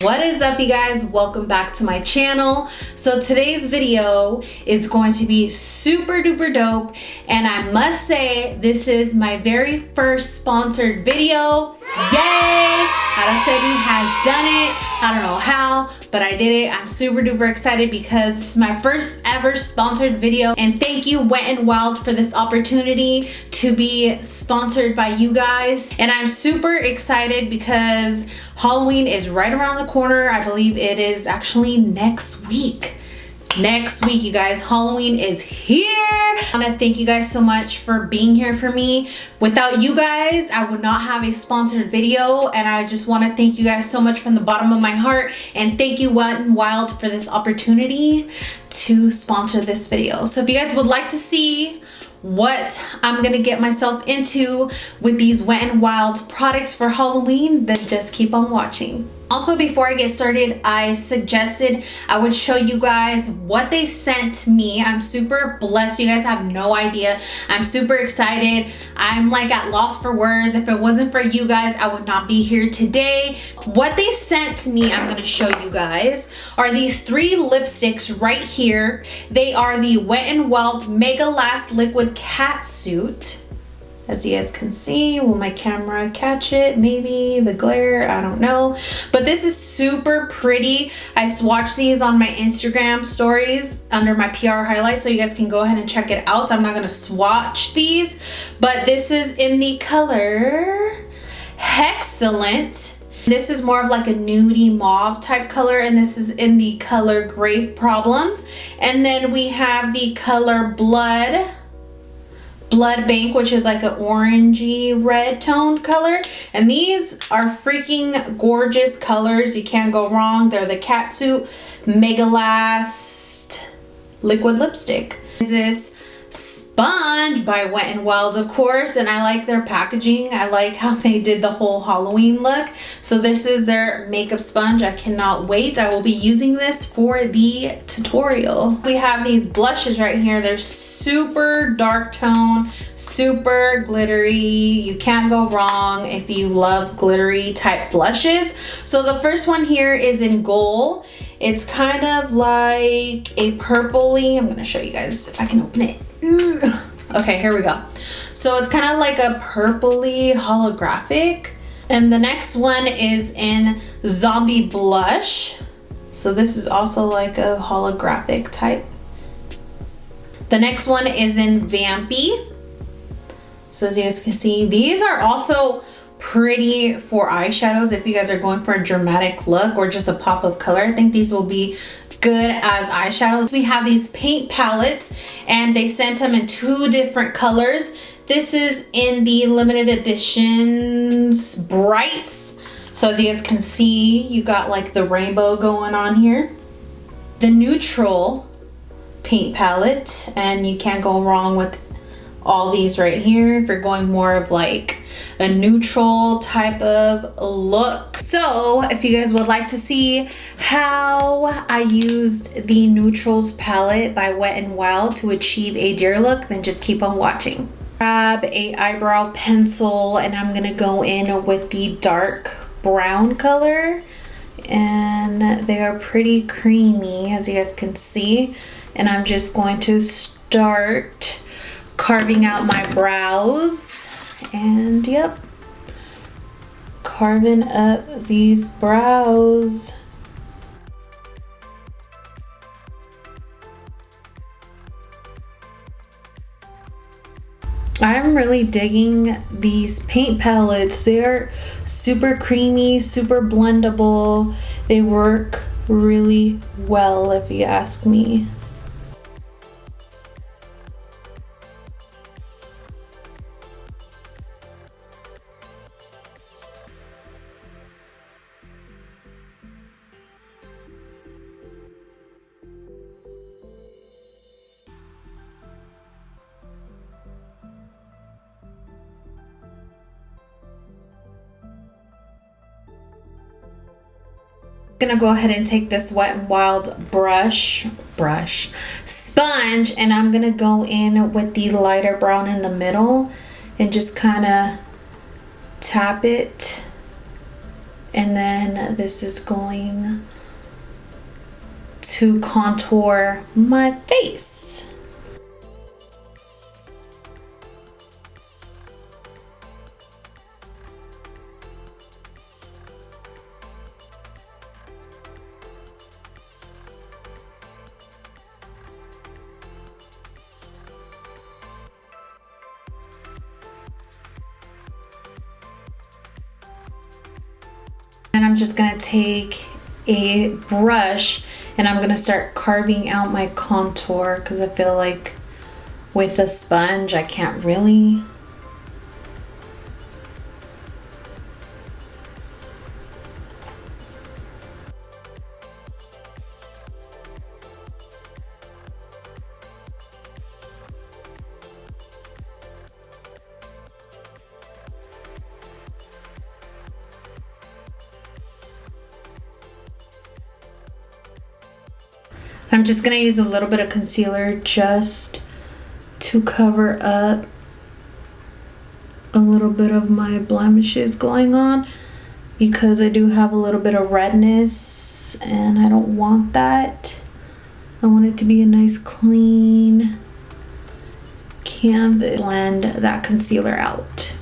What is up, you guys? Welcome back to my channel. So today's video is going to be super duper dope, and I must say this is my very first sponsored video. Yay! HALOOWEEN has done it. I don't know how, but I did it. I'm super duper excited because this is my first ever sponsored video, and thank you WetN'Wild for this opportunity to be sponsored by you guys. And I'm super excited because Halloween is right around the corner. I believe it is actually next week. Next week, you guys, Halloween is here. I want to thank you guys so much for being here for me. Without you guys, I would not have a sponsored video, and I just want to thank you guys so much from the bottom of my heart, and thank you WetN'Wild for this opportunity to sponsor this video. So if you guys would like to see what I'm gonna get myself into with these WetN'Wild products for Halloween, then just keep on watching. Also, before I get started, I suggested I would show you guys what they sent me. I'm super blessed. You guys have no idea. I'm super excited. I'm like at loss for words. If it wasn't for you guys, I would not be here today. What they sent to me, I'm gonna show you guys, are these 3 lipsticks right here. They are the WetN'Wild MegaLast Liquid Catsuit. As you guys can see, will my camera catch it? Maybe the glare, I don't know. But this is super pretty. I swatched these on my Instagram stories under my PR highlights, so you guys can go ahead and check it out. I'm not gonna swatch these, but this is in the color Excellent. This is more of like a nudie mauve type color, and this is in the color Grave Problems. And then we have the color Blood Bank, which is like an orangey red toned color. And these are freaking gorgeous colors. You can't go wrong. They're the Catsuit MegaLast liquid lipstick. This Sponge by WetN'Wild, of course, and I like their packaging. I like how they did the whole Halloween look. So this is their makeup sponge. I cannot wait. I will be using this for the tutorial. We have these blushes right here. They're super dark tone, super glittery. You can't go wrong if you love glittery type blushes. So the first one here is in Gold. It's kind of like a purpley. I'm gonna show you guys if I can open it. Okay, here we go. So it's kind of like a purpley holographic. And the next one is in Zombie Blush. So this is also like a holographic type. The next one is in Vampy. So as you guys can see, these are also pretty for eyeshadows if you guys are going for a dramatic look or just a pop of color. I think these will be good as eyeshadows. We have these paint palettes, and they sent them in 2 different colors. This is in the limited editions Brights. So as you guys can see, you got like the rainbow going on here. The Neutral paint palette, and you can't go wrong with all these right here if you're going more of like a neutral type of look. So if you guys would like to see how I used the Neutrals palette by WetN'Wild to achieve a deer look, then just keep on watching. Grab a eyebrow pencil, and I'm gonna go in with the dark brown color, and they are pretty creamy as you guys can see. And I'm just going to start carving out my brows, and yep, carving up these brows. I'm really digging these paint palettes. They're super creamy, super blendable. They work really well if you ask me. Gonna go ahead and take this WetN'Wild sponge, and I'm gonna go in with the lighter brown in the middle and just kind of tap it, and then this is going to contour my face. And I'm just gonna take a brush and I'm gonna start carving out my contour, because I feel like with a sponge I can't really. I'm just gonna use a little bit of concealer just to cover up a little bit of my blemishes going on, because I do have a little bit of redness and I don't want that. I want it to be a nice clean canvas. Blend that concealer out.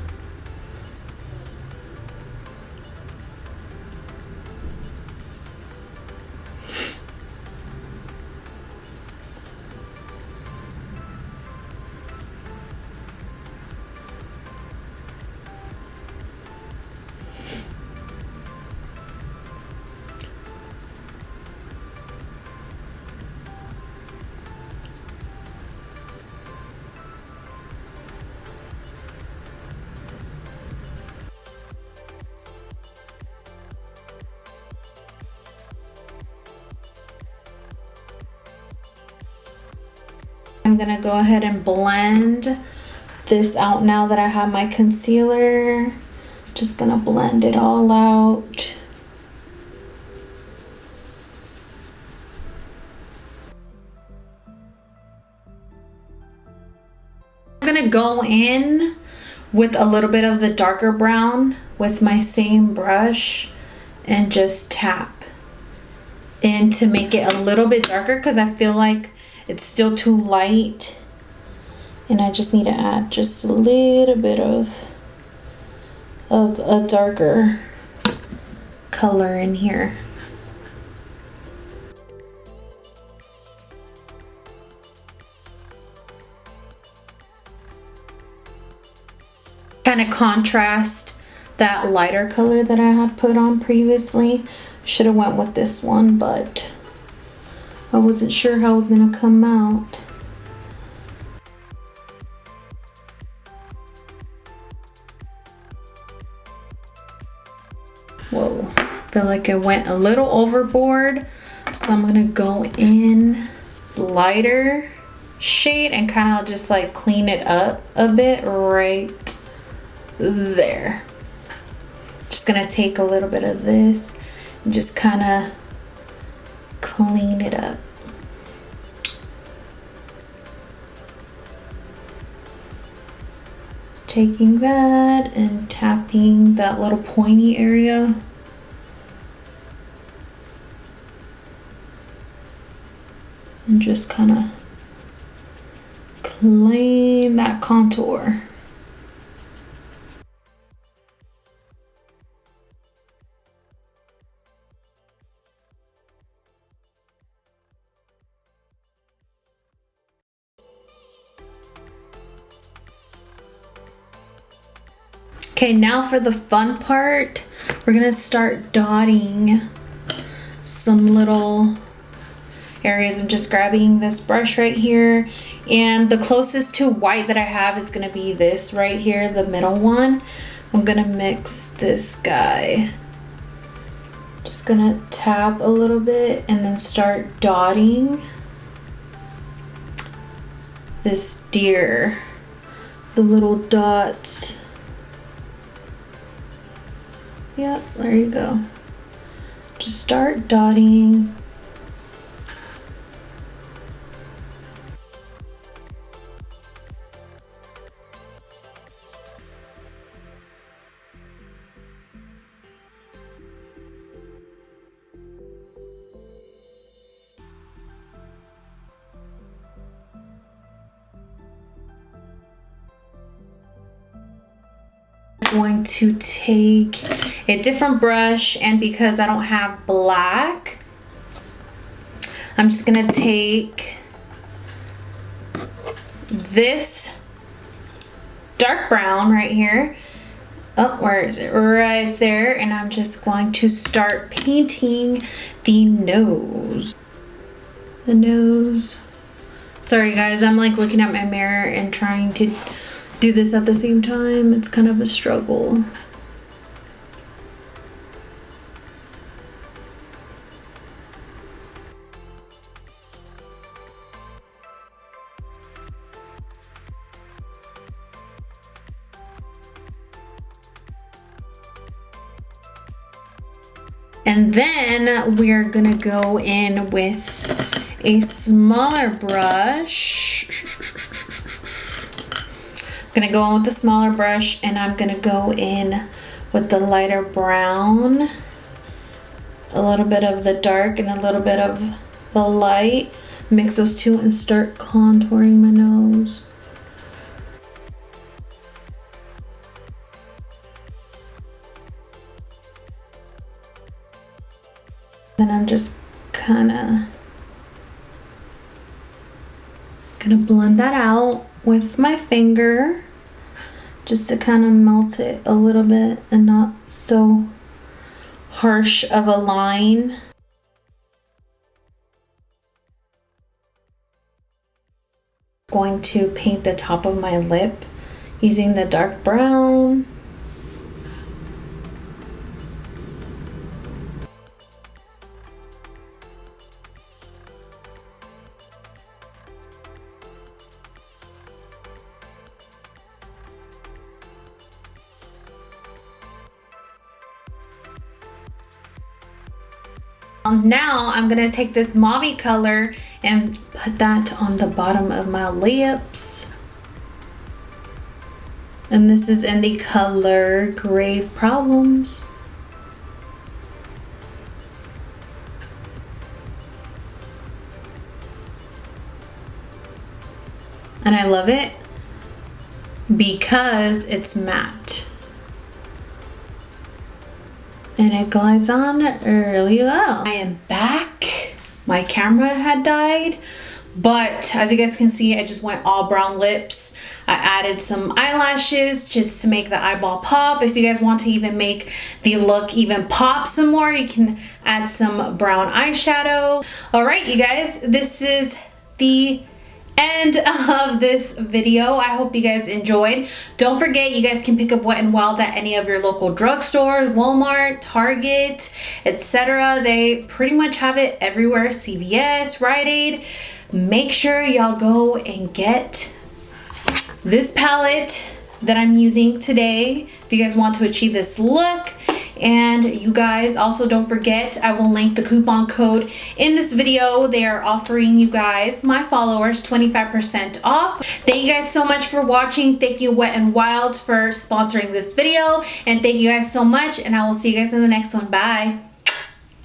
I'm gonna go ahead and blend this out now that I have my concealer. Just gonna blend it all out. I'm gonna go in with a little bit of the darker brown with my same brush and just tap in to make it a little bit darker, because I feel like it's still too light and I just need to add just a little bit of a darker color in here. Kind of contrast that lighter color that I had put on previously. Should have went with this one, but I wasn't sure how it was gonna come out. Whoa, I feel like I went a little overboard. So I'm gonna go in lighter shade and kind of just like clean it up a bit right there. Just gonna take a little bit of this and just kind of clean it up. Taking that and tapping that little pointy area. And just kind of clean that contour. Okay, now for the fun part, we're gonna start dotting some little areas. I'm just grabbing this brush right here, and the closest to white that I have is gonna be this right here, the middle one. I'm gonna mix this guy. Just gonna tap a little bit and then start dotting this deer, the little dots. Yep, there you go. Just start dotting. going to take a different brush, and because I don't have black, I'm just gonna take this dark brown right here. Oh, where is it? Right there. And I'm just going to start painting the nose. The nose. Sorry guys, I'm like looking at my mirror and trying to do this at the same time. It's kind of a struggle. And then we're gonna go in with a smaller brush. I'm gonna go in with the smaller brush, and I'm gonna go in with the lighter brown. A little bit of the dark and a little bit of the light. Mix those two and start contouring my nose. Then I'm just gonna blend that out with my finger just to kind of melt it a little bit and not so harsh of a line. Going to paint the top of my lip using the dark brown. Now I'm gonna take this mauve color and put that on the bottom of my lips. And this is in the color Grave Problems. And I love it because it's matte. And it glides on really well. I am back. My camera had died, but as you guys can see, I just went all brown lips. I added some eyelashes just to make the eyeball pop. If you guys want to even make the look even pop some more, you can add some brown eyeshadow. All right, you guys, this is the end of this video. I hope you guys enjoyed. Don't forget, you guys can pick up Wet n Wild at any of your local drugstores, Walmart, Target, etc. They pretty much have it everywhere. CVS, Rite Aid. Make sure y'all go and get this palette that I'm using today if you guys want to achieve this look. And you guys also don't forget, I will link the coupon code in this video. They are offering you guys, my followers, 25% off. Thank you guys so much for watching. Thank you Wet n Wild for sponsoring this video, and thank you guys so much, and I will see you guys in the next one. Bye.